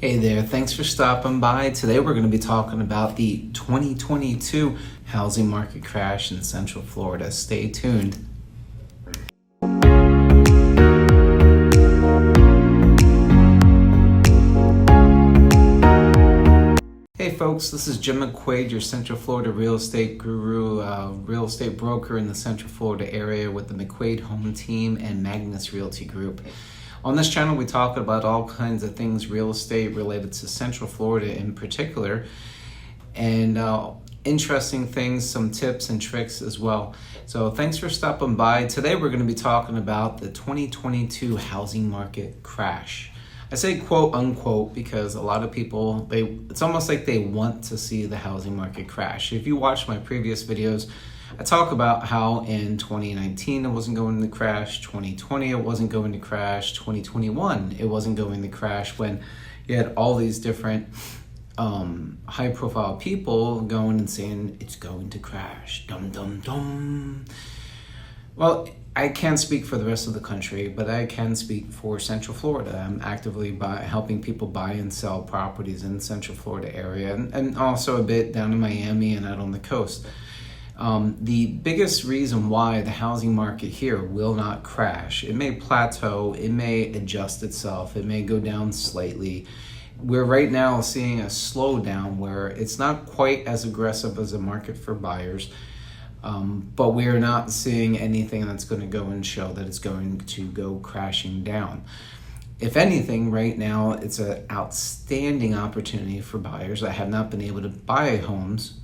Hey there, thanks for stopping by. Today we're going to be talking about the 2022 housing market crash in Central Florida. Stay tuned. Hey folks, this is Jim McQuade, your Central Florida real estate guru, real estate broker in the Central Florida area with the McQuade Home Team and Magnus Realty Group. On this channel, we talk about all kinds of things real estate related to Central Florida in particular, and interesting things, some tips and tricks as well. So thanks for stopping by. Today we're going to be talking about the 2022 housing market crash. I say quote unquote because a lot of people, it's almost like they want to see the housing market crash. If you watch my previous videos, I talk about how in 2019 it wasn't going to crash, 2020 it wasn't going to crash, 2021 it wasn't going to crash, when you had all these different high profile people going and saying it's going to crash, dum dum dum. Well, I can't speak for the rest of the country, but I can speak for Central Florida. I'm actively helping people buy and sell properties in the Central Florida area, and also a bit down in Miami and out on the coast. The biggest reason why the housing market here will not crash, it may plateau, it may adjust itself, it may go down slightly. We're right now seeing a slowdown where it's not quite as aggressive as a market for buyers, but we're not seeing anything that's going to go and show that it's going to go crashing down. If anything, right now it's an outstanding opportunity for buyers that have not been able to buy homes,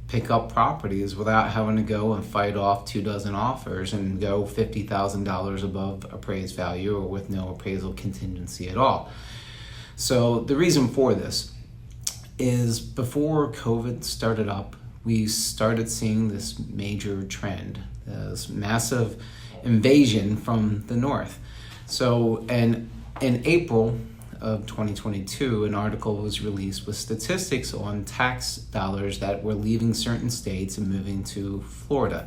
pick up properties without having to go and fight off 24 offers and go $50,000 above appraised value or with no appraisal contingency at all. So the reason for this is before COVID started up, we started seeing this major trend, this massive invasion from the north. So, and in April of 2022, an article was released with statistics on tax dollars that were leaving certain states and moving to Florida.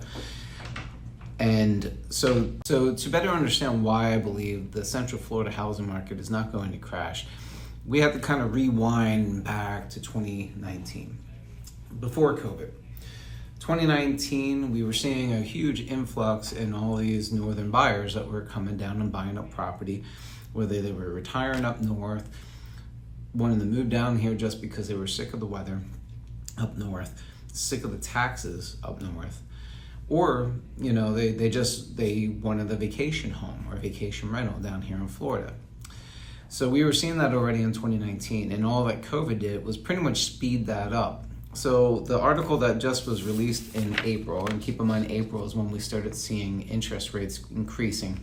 And so to better understand why I believe the Central Florida housing market is not going to crash, we have to kind of rewind back to 2019, before COVID. 2019, we were seeing a huge influx in all these northern buyers that were coming down and buying up property, whether they were retiring up north, wanting to move down here just because they were sick of the weather up north, sick of the taxes up north, or they wanted a vacation home or vacation rental down here in Florida. So we were seeing that already in 2019, and all that COVID did was pretty much speed that up. So the article that just was released in April, and keep in mind April is when we started seeing interest rates increasing,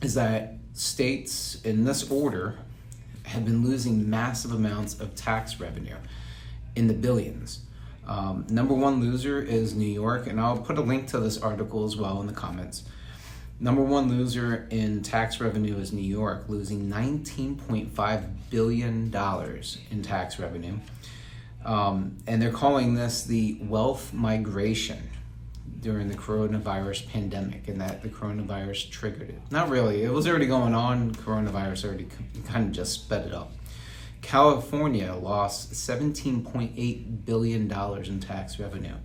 is that states in this order have been losing massive amounts of tax revenue in the billions. Number one loser is New York, and I'll put a link to this article as well in the comments. Number one loser in tax revenue is New York, losing $19.5 billion in tax revenue. And they're calling this the wealth migration during the coronavirus pandemic, and that the coronavirus triggered it. Not really, it was already going on. Coronavirus already kind of just sped it up. California lost $17.8 billion in tax revenue.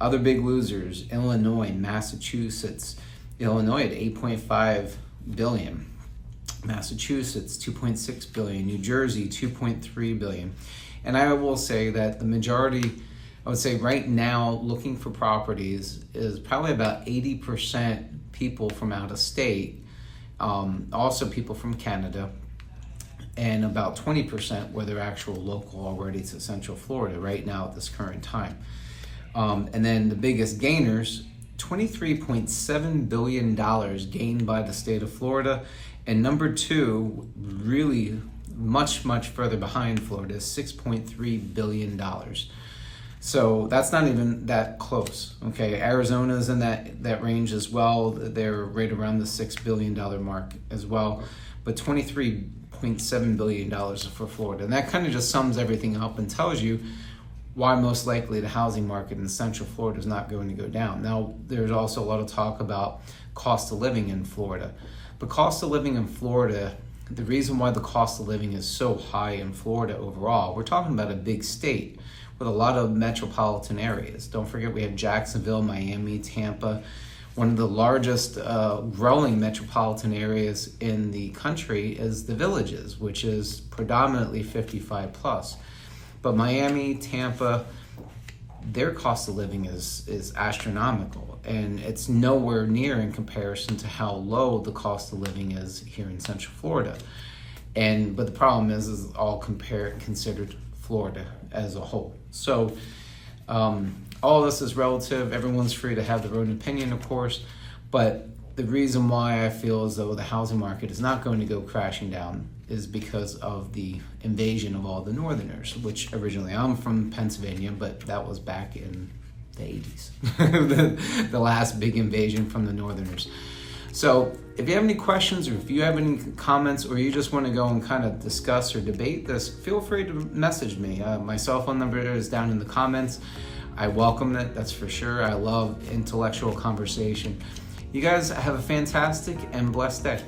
Other big losers, Illinois, Massachusetts. Illinois at $8.5 billion. Massachusetts, $2.6 billion. New Jersey, $2.3 billion. And I will say that the majority, I would say right now, looking for properties is probably about 80% people from out of state, also people from Canada, and about 20% where they're actual local already to Central Florida right now at this current time. And then the biggest gainers, $23.7 billion gained by the state of Florida. And number two, really much further behind Florida, is $6.3 billion. So that's not even that close. Okay, Arizona's in that range as well. They're right around the $6 billion mark as well. But $23.7 billion for Florida. And that kind of just sums everything up and tells you why most likely the housing market in Central Florida is not going to go down. Now, there's also a lot of talk about cost of living in Florida. But cost of living in Florida the reason why the cost of living is so high in Florida overall, we're talking about a big state with a lot of metropolitan areas. Don't forget we have Jacksonville, Miami, Tampa. One of the largest growing metropolitan areas in the country is the Villages, which is predominantly 55 plus. But Miami, Tampa, their cost of living is astronomical, and it's nowhere near in comparison to how low the cost of living is here in Central Florida. But the problem is all considered Florida as a whole. So all this is relative. Everyone's free to have their own opinion, of course, but the reason why I feel as though the housing market is not going to go crashing down is because of the invasion of all the Northerners, which originally I'm from Pennsylvania, but that was back in the 80s, the last big invasion from the Northerners. So if you have any questions, or if you have any comments, or you just want to go and kind of discuss or debate this, feel free to message me. My cell phone number is down in the comments. I welcome it, that's for sure. I love intellectual conversation. You guys have a fantastic and blessed day.